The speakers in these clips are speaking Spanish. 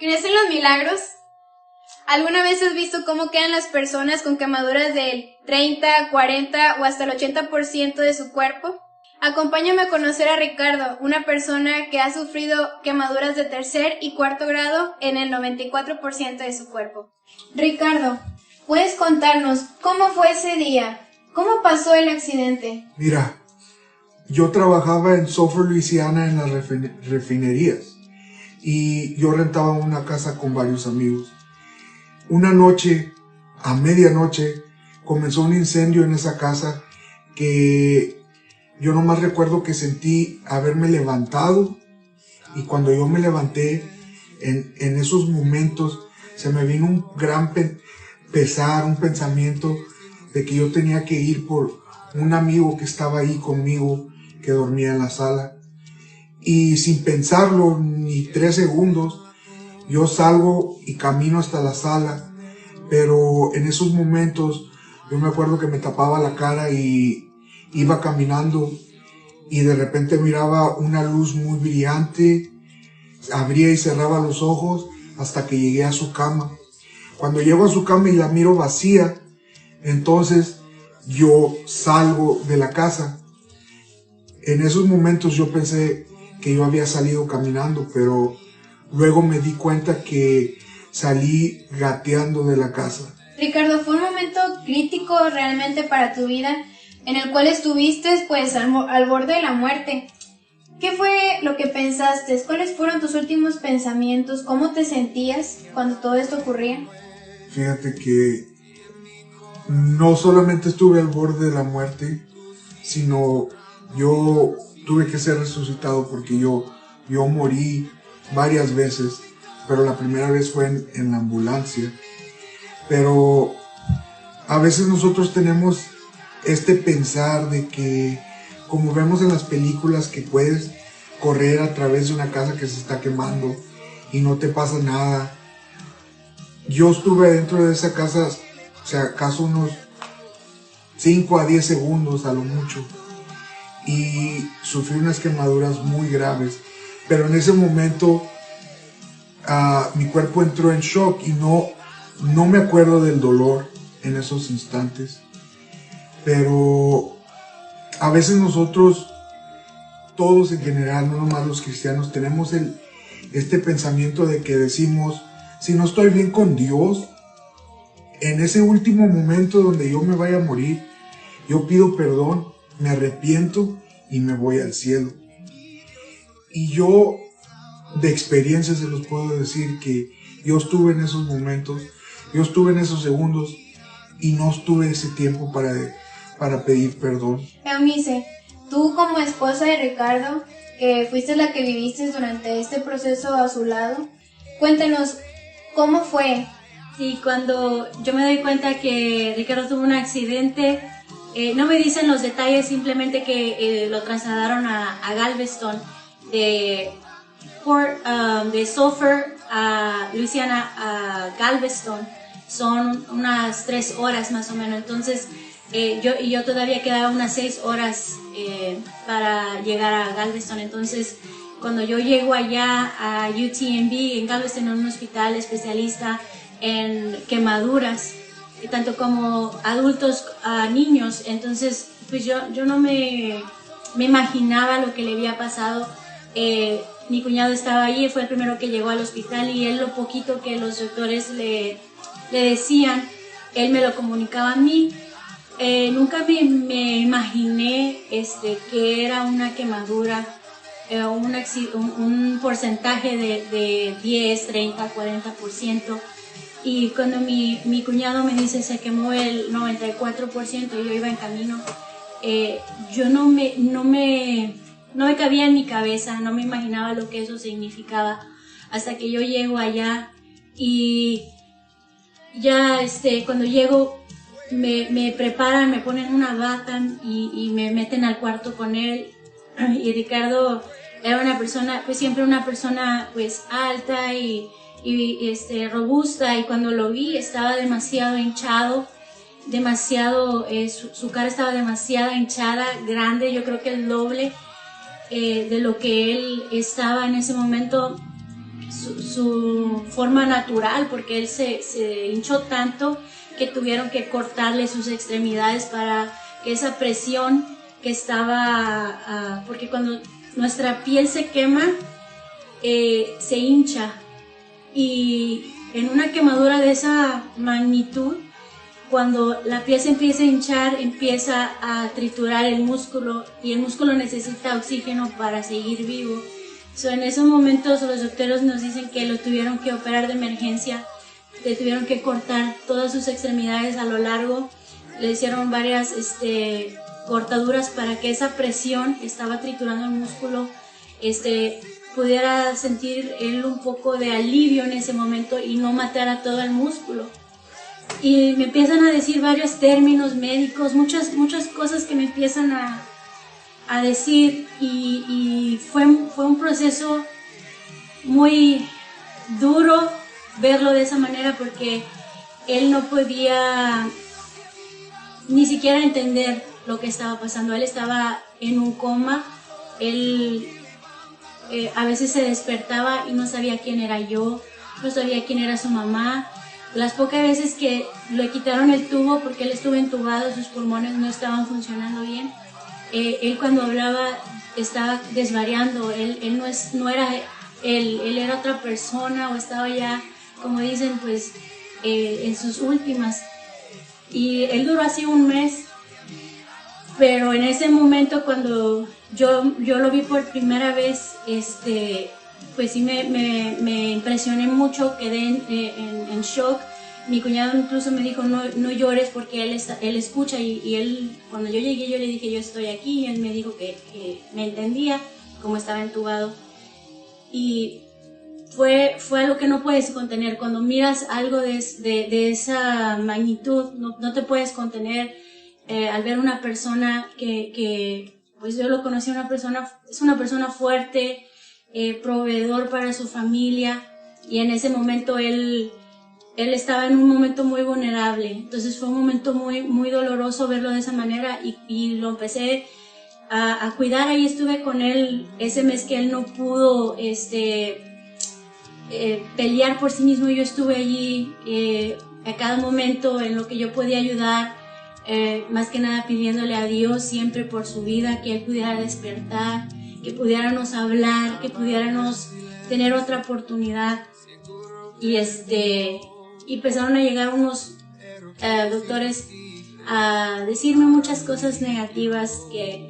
¿Crees en los milagros? ¿Alguna vez has visto cómo quedan las personas con quemaduras del 30, 40 o hasta el 80% de su cuerpo? Acompáñame a conocer a Ricardo, una persona que ha sufrido quemaduras de tercer y cuarto grado en el 94% de su cuerpo. Ricardo, ¿puedes contarnos cómo fue ese día? ¿Cómo pasó el accidente? Mira, yo trabajaba en Sulphur, Luisiana, en las refinerías, y yo rentaba una casa con varios amigos. Una noche, a medianoche, comenzó un incendio en esa casa que yo nomás recuerdo que sentí haberme levantado, y cuando yo me levanté, en esos momentos se me vino un gran pesar, un pensamiento de que yo tenía que ir por un amigo que estaba ahí conmigo, que dormía en la sala. Y sin pensarlo ni 3 segundos, yo salgo y camino hasta la sala, pero en esos momentos yo me acuerdo que me tapaba la cara y iba caminando, y de repente miraba una luz muy brillante, abría y cerraba los ojos hasta que llegué a su cama. Cuando llego a su cama y la miro vacía, entonces yo salgo de la casa. En esos momentos yo pensé que yo había salido caminando, pero luego me di cuenta que salí gateando de la casa. Ricardo, fue un momento crítico realmente para tu vida, en el cual estuviste pues al borde de la muerte. ¿Qué fue lo que pensaste? ¿Cuáles fueron tus últimos pensamientos? ¿Cómo te sentías cuando todo esto ocurría? Fíjate que no solamente estuve al borde de la muerte, sino yo tuve que ser resucitado, porque yo morí varias veces, pero la primera vez fue en la ambulancia. Pero a veces nosotros tenemos este pensar de que, como vemos en las películas, que puedes correr a través de una casa que se está quemando y no te pasa nada. Yo estuve dentro de esa casa, o sea, acaso unos 5 a 10 segundos a lo mucho, y sufrí unas quemaduras muy graves, pero en ese momento mi cuerpo entró en shock y no me acuerdo del dolor en esos instantes. Pero a veces nosotros, todos en general, no nomás los cristianos, tenemos este pensamiento de que decimos: si no estoy bien con Dios, en ese último momento donde yo me vaya a morir, yo pido perdón, me arrepiento y me voy al cielo. Y yo, de experiencia, se los puedo decir que yo estuve en esos momentos, yo estuve en esos segundos, y no estuve ese tiempo para pedir perdón. Eunice, tú como esposa de Ricardo, que fuiste la que viviste durante este proceso a su lado, cuéntanos, ¿cómo fue? Sí, cuando yo me doy cuenta que Ricardo tuvo un accidente, no me dicen los detalles, simplemente que lo trasladaron a Galveston, de Sulphur a Luisiana a Galveston. Son unas 3 horas más o menos. Entonces yo todavía quedaba unas 6 horas para llegar a Galveston. Entonces cuando yo llego allá a UTMB en Galveston, en un hospital especialista en quemaduras, tanto como adultos a niños, entonces pues yo no me imaginaba lo que le había pasado. Mi cuñado estaba ahí, fue el primero que llegó al hospital, y él, lo poquito que los doctores le decían, él me lo comunicaba a mí. Nunca me imaginé que era una quemadura, un porcentaje de 10, 30, 40%. Y cuando mi cuñado me dice se quemó el 94% y yo iba en camino, yo no me cabía en mi cabeza, no me imaginaba lo que eso significaba, hasta que yo llego allá. Y ya cuando llego me preparan, me ponen una bata y me meten al cuarto con él. Y Ricardo era una persona, pues siempre una persona pues alta y robusta, y cuando lo vi estaba demasiado hinchado, su cara estaba demasiado hinchada, grande, yo creo que el doble de lo que él estaba en ese momento. su forma natural, porque él se hinchó tanto que tuvieron que cortarle sus extremidades para que esa presión que estaba, porque cuando nuestra piel se quema, se hincha, y en una quemadura de esa magnitud, cuando la piel se empieza a hinchar, empieza a triturar el músculo, y el músculo necesita oxígeno para seguir vivo. En esos momentos los doctores nos dicen que lo tuvieron que operar de emergencia, le tuvieron que cortar todas sus extremidades a lo largo, le hicieron varias cortaduras para que esa presión que estaba triturando el músculo pudiera sentir él un poco de alivio en ese momento y no matara todo el músculo. Y me empiezan a decir varios términos médicos, muchas cosas que me empiezan a decir, y fue un proceso muy duro verlo de esa manera, porque él no podía ni siquiera entender lo que estaba pasando. Él estaba en un coma, él a veces se despertaba y no sabía quién era yo, no sabía quién era su mamá. Las pocas veces que le quitaron el tubo, porque él estuvo entubado, sus pulmones no estaban funcionando bien, él cuando hablaba estaba desvariando, él no era él era otra persona, o estaba ya, como dicen, pues en sus últimas. Y él duró así un mes, pero en ese momento cuando yo lo vi por primera vez, pues sí me impresioné mucho, quedé en shock. Mi cuñado incluso me dijo, no llores, porque él escucha, y él, cuando yo llegué, yo le dije, yo estoy aquí, y él me dijo que me entendía, como estaba entubado. Y fue algo que no puedes contener. Cuando miras algo de esa magnitud, no te puedes contener. Al ver una persona que pues yo lo conocí, es una persona fuerte, proveedor para su familia, y en ese momento él estaba en un momento muy vulnerable. Entonces fue un momento muy, muy doloroso verlo de esa manera, y lo empecé a cuidar. Ahí estuve con él ese mes que él no pudo pelear por sí mismo. Yo estuve allí a cada momento en lo que yo podía ayudar, más que nada pidiéndole a Dios siempre por su vida, que él pudiera despertar, que pudiéramos hablar, que pudiéramos tener otra oportunidad. Y empezaron a llegar unos doctores a decirme muchas cosas negativas, que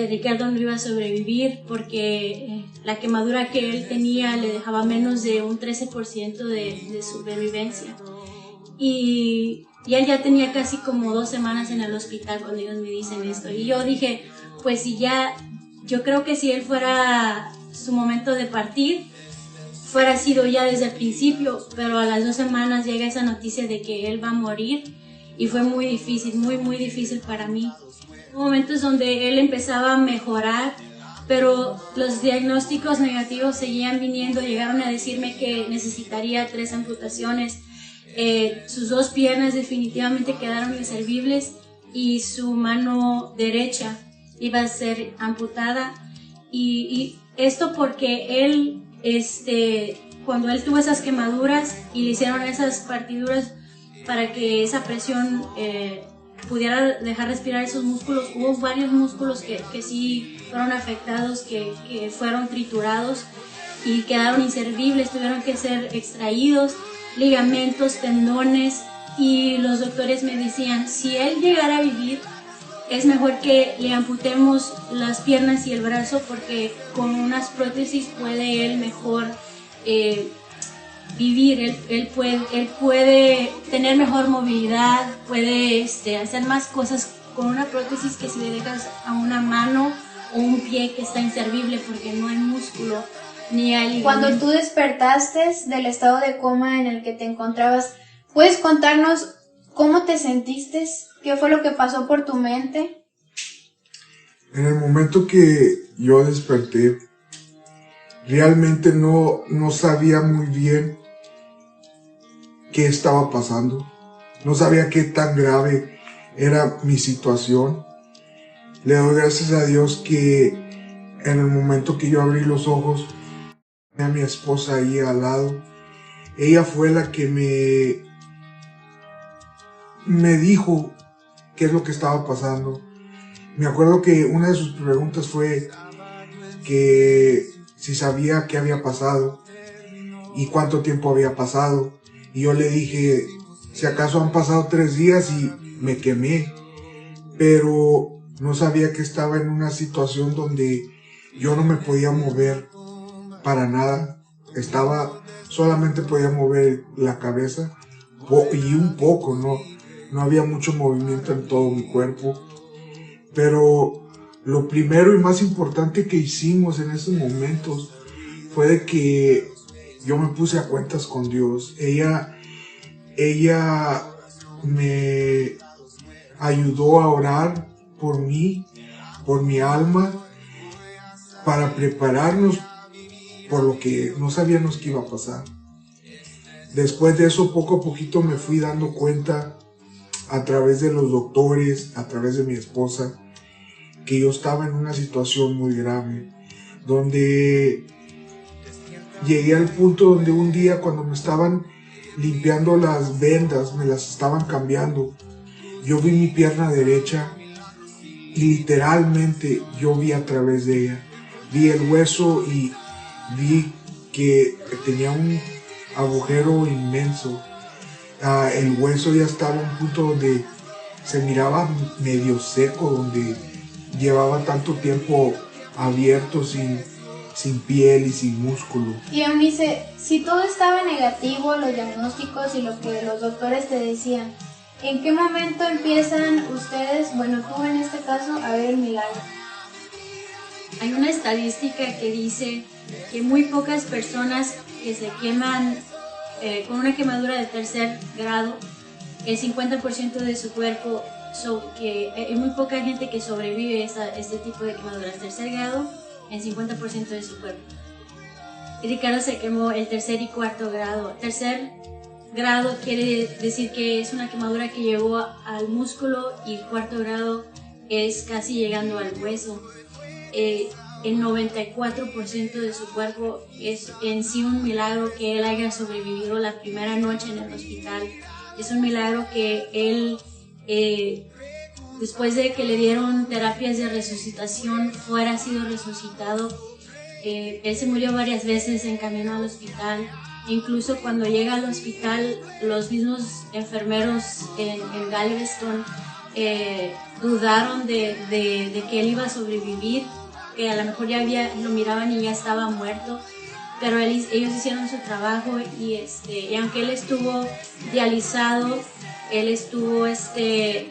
Ricardo no iba a sobrevivir, porque la quemadura que él tenía le dejaba menos de un 13% de supervivencia. Y él ya tenía casi como 2 semanas en el hospital cuando ellos me dicen esto. Y yo dije, pues si ya, yo creo que si él fuera su momento de partir, fuera sido ya desde el principio, pero a las 2 semanas llega esa noticia de que él va a morir, y fue muy difícil, muy, muy difícil para mí. Hubo momentos donde él empezaba a mejorar, pero los diagnósticos negativos seguían viniendo. Llegaron a decirme que necesitaría 3 amputaciones. Sus 2 piernas definitivamente quedaron inservibles, y su mano derecha iba a ser amputada. Y esto porque él, cuando él tuvo esas quemaduras y le hicieron esas partiduras para que esa presión pudiera dejar respirar esos músculos, hubo varios músculos que sí fueron afectados, que fueron triturados y quedaron inservibles, tuvieron que ser extraídos, ligamentos, tendones, y los doctores me decían, si él llegara a vivir, es mejor que le amputemos las piernas y el brazo, porque con unas prótesis puede él mejor vivir, él puede tener mejor movilidad, puede hacer más cosas con una prótesis que si le dejas a una mano o un pie que está inservible, porque no hay músculo ni hay ligamento. Cuando tú despertaste del estado de coma en el que te encontrabas, ¿puedes contarnos cómo te sentiste? ¿Qué fue lo que pasó por tu mente? En el momento que yo desperté, realmente no sabía muy bien qué estaba pasando. No sabía qué tan grave era mi situación. Le doy gracias a Dios que en el momento que yo abrí los ojos, a mi esposa ahí al lado. Ella fue la que me dijo qué es lo que estaba pasando. Me acuerdo que una de sus preguntas fue que si sabía qué había pasado y cuánto tiempo había pasado. Y yo le dije, si acaso han pasado 3 días y me quemé. Pero no sabía que estaba en una situación donde yo no me podía mover para nada. Solamente podía mover la cabeza y un poco, no había mucho movimiento en todo mi cuerpo. Pero lo primero y más importante que hicimos en esos momentos fue de que yo me puse a cuentas con Dios. Ella me ayudó a orar por mí, por mi alma, para prepararnos por lo que no sabíamos que iba a pasar. Después de eso, poco a poquito me fui dando cuenta, a través de los doctores, a través de mi esposa, que yo estaba en una situación muy grave, donde llegué al punto donde un día, cuando me estaban limpiando las vendas, me las estaban cambiando, yo vi mi pierna derecha, literalmente yo vi a través de ella, vi el hueso y vi que tenía un agujero inmenso. El hueso ya estaba en un punto donde se miraba medio seco, donde llevaba tanto tiempo abierto, sin piel y sin músculo. Y Eunice, si todo estaba negativo, los diagnósticos y lo que los doctores te decían, ¿en qué momento empiezan ustedes, bueno, tú en este caso, a ver el milagro? Hay una estadística que dice que muy pocas personas que se queman con una quemadura de 3er grado, el 50% de su cuerpo, hay muy poca gente que sobrevive a este tipo de quemaduras. 3er grado, el 50% de su cuerpo. Y Ricardo se quemó el 3er y 4er grado. 3er grado quiere decir que es una quemadura que llegó al músculo, y 4er grado es casi llegando al hueso. El 94% de su cuerpo es en sí un milagro que él haya sobrevivido la primera noche en el hospital. Es un milagro que él, después de que le dieron terapias de resucitación, fuera sido resucitado. Él se murió varias veces en camino al hospital. Incluso cuando llega al hospital, los mismos enfermeros en Galveston dudaron de que él iba a sobrevivir, que a lo mejor lo miraban y ya estaba muerto, pero ellos hicieron su trabajo, y aunque él estuvo dializado, él estuvo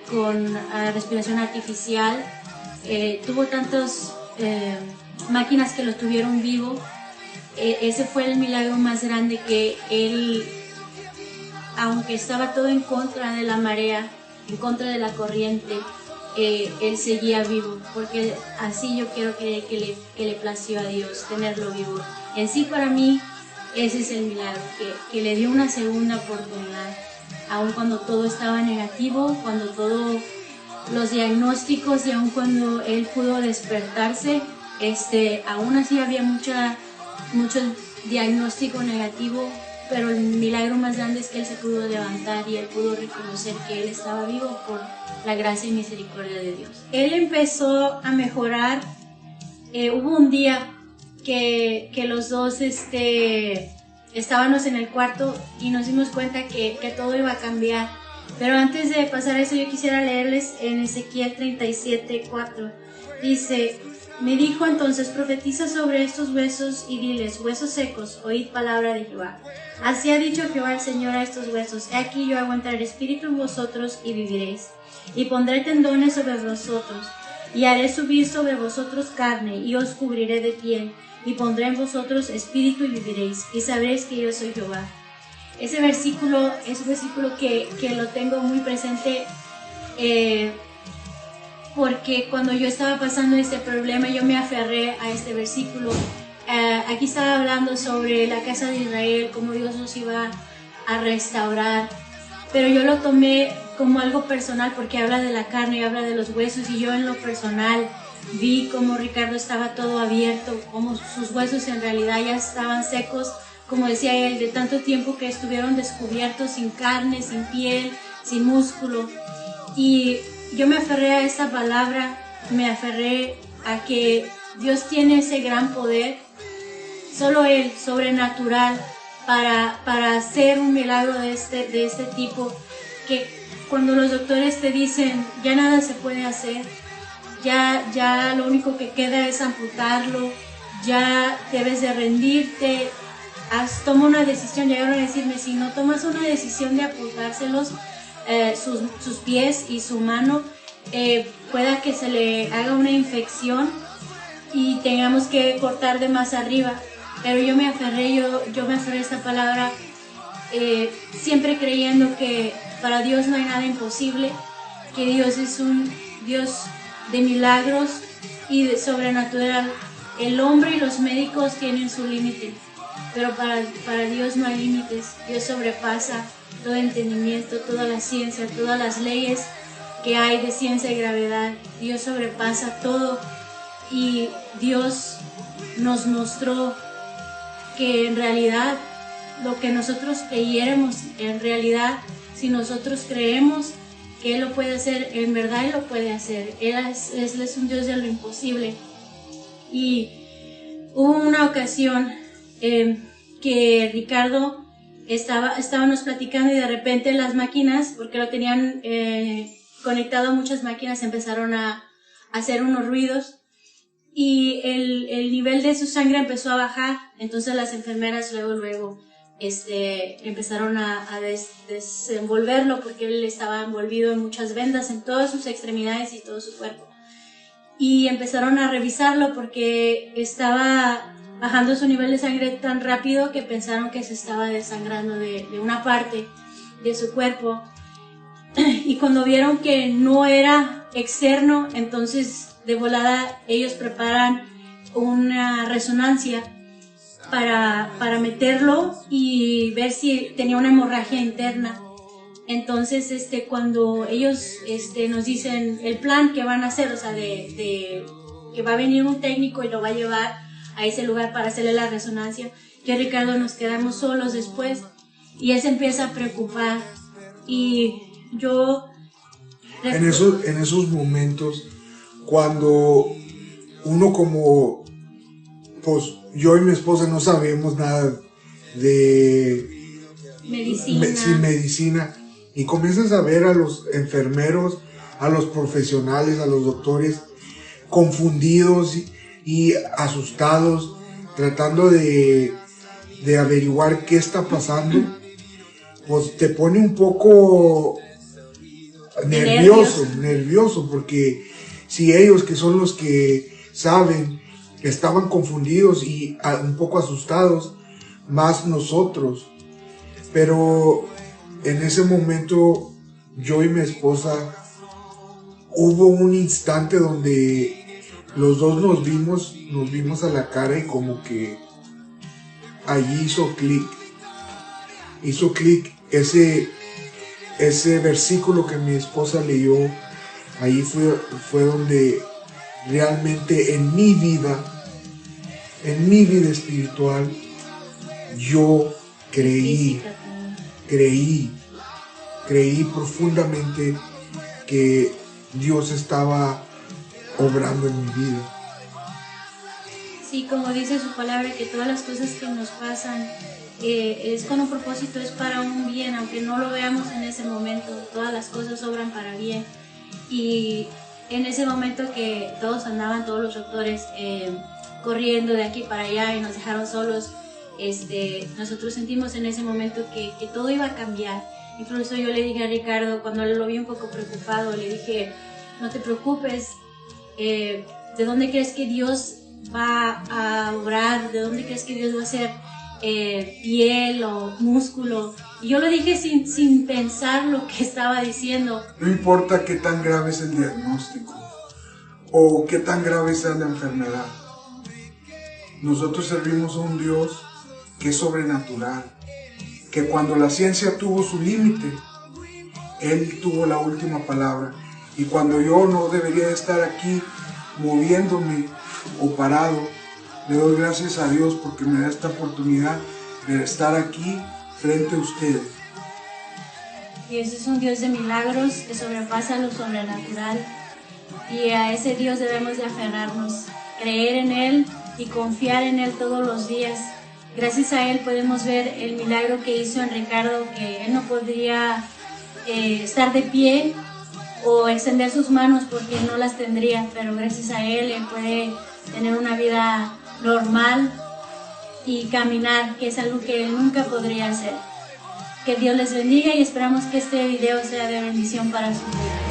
con respiración artificial, tuvo tantas máquinas que lo tuvieron vivo. Ese fue el milagro más grande, que él, aunque estaba todo en contra de la marea, en contra de la corriente, él seguía vivo, porque así yo quiero creer que le plació a Dios tenerlo vivo. En sí, para mí, ese es el milagro, que le dio una segunda oportunidad, aun cuando todo estaba negativo, cuando todos los diagnósticos, y aun cuando él pudo despertarse, aún así había mucho diagnóstico negativo, pero el milagro más grande es que él se pudo levantar y él pudo reconocer que él estaba vivo por la gracia y misericordia de Dios. Él empezó a mejorar. Hubo un día que los dos estábamos en el cuarto y nos dimos cuenta que todo iba a cambiar. Pero antes de pasar eso, yo quisiera leerles en Ezequiel 37:4. Dice: me dijo entonces, profetiza sobre estos huesos y diles, huesos secos, oíd palabra de Jehová. Así ha dicho Jehová el Señor a estos huesos: he aquí yo hago entrar espíritu en vosotros y viviréis. Y pondré tendones sobre vosotros, y haré subir sobre vosotros carne, y os cubriré de piel, y pondré en vosotros espíritu y viviréis, y sabréis que yo soy Jehová. Ese versículo es un versículo que lo tengo muy presente, porque cuando yo estaba pasando este problema, yo me aferré a este versículo. Aquí estaba hablando sobre la casa de Israel, cómo Dios nos iba a restaurar, pero yo lo tomé como algo personal, porque habla de la carne y habla de los huesos, y yo en lo personal vi cómo Ricardo estaba todo abierto, cómo sus huesos en realidad ya estaban secos, como decía él, de tanto tiempo que estuvieron descubiertos, sin carne, sin piel, sin músculo. Y yo me aferré a esa palabra, me aferré a que Dios tiene ese gran poder, solo Él, sobrenatural, para hacer un milagro de este tipo, que cuando los doctores te dicen ya nada se puede hacer, ya lo único que queda es amputarlo, ya debes de rendirte, toma una decisión. Llegaron a decirme, si no tomas una decisión de amputárselos, sus pies y su mano, pueda que se le haga una infección y tengamos que cortar de más arriba. Pero yo me aferré a esta palabra, siempre creyendo que para Dios no hay nada imposible, que Dios es un Dios de milagros y de sobrenatural. El hombre y los médicos tienen su límite, pero para Dios no hay límites. Dios sobrepasa todo entendimiento, toda la ciencia, todas las leyes que hay de ciencia y gravedad. Dios sobrepasa todo, y Dios nos mostró que en realidad lo que nosotros creyéramos, en realidad, si nosotros creemos que Él lo puede hacer, en verdad Él lo puede hacer. Él es un Dios de lo imposible. Y hubo una ocasión que Ricardo estábamos platicando, y de repente las máquinas, porque lo tenían conectado a muchas máquinas, empezaron a hacer unos ruidos, y el nivel de su sangre empezó a bajar. Entonces las enfermeras luego empezaron a desenvolverlo, porque él estaba envolvido en muchas vendas en todas sus extremidades y todo su cuerpo, y empezaron a revisarlo porque estaba bajando su nivel de sangre tan rápido que pensaron que se estaba desangrando de una parte de su cuerpo. Y cuando vieron que no era externo, entonces de volada ellos preparan una resonancia para meterlo y ver si tenía una hemorragia interna. Entonces cuando ellos nos dicen el plan que van a hacer, o sea, de que va a venir un técnico y lo va a llevar a ese lugar para hacerle la resonancia, yo y Ricardo nos quedamos solos después, y él se empieza a preocupar. Y yo en esos momentos, cuando uno, como pues yo y mi esposa no sabemos nada de medicina, y comienzas a ver a los enfermeros, a los profesionales, a los doctores confundidos y asustados, tratando de averiguar qué está pasando, pues te pone un poco nervioso, porque si ellos, que son los que saben, estaban confundidos y un poco asustados, más nosotros. Pero en ese momento, yo y mi esposa, hubo un instante donde los dos nos vimos a la cara, y como que allí hizo clic ese versículo que mi esposa leyó. Ahí fue donde realmente en mi vida espiritual, yo creí profundamente que Dios estaba obrando en mi vida. Sí, como dice su palabra, que todas las cosas que nos pasan es con un propósito, es para un bien, aunque no lo veamos en ese momento, todas las cosas obran para bien. Y en ese momento que todos los doctores corriendo de aquí para allá y nos dejaron solos, nosotros sentimos en ese momento que todo iba a cambiar. Incluso yo le dije a Ricardo, cuando lo vi un poco preocupado, le dije, no te preocupes, ¿de dónde crees que Dios va a obrar? ¿De dónde crees que Dios va a hacer piel o músculo? Y yo lo dije sin pensar lo que estaba diciendo. No importa qué tan grave es el diagnóstico o qué tan grave sea la enfermedad, nosotros servimos a un Dios que es sobrenatural, que cuando la ciencia tuvo su límite, Él tuvo la última palabra. Y cuando yo no debería de estar aquí moviéndome o parado. Le doy gracias a Dios porque me da esta oportunidad de estar aquí frente a ustedes. Dios es un Dios de milagros que sobrepasa lo sobrenatural, y a ese Dios debemos de aferrarnos, creer en Él y confiar en Él todos los días. Gracias a Él podemos ver el milagro que hizo en Ricardo, que él no podría estar de pie o extender sus manos porque no las tendría, pero gracias a Él puede tener una vida normal y caminar, que es algo que él nunca podría hacer. Que Dios les bendiga y esperamos que este video sea de bendición para su vida.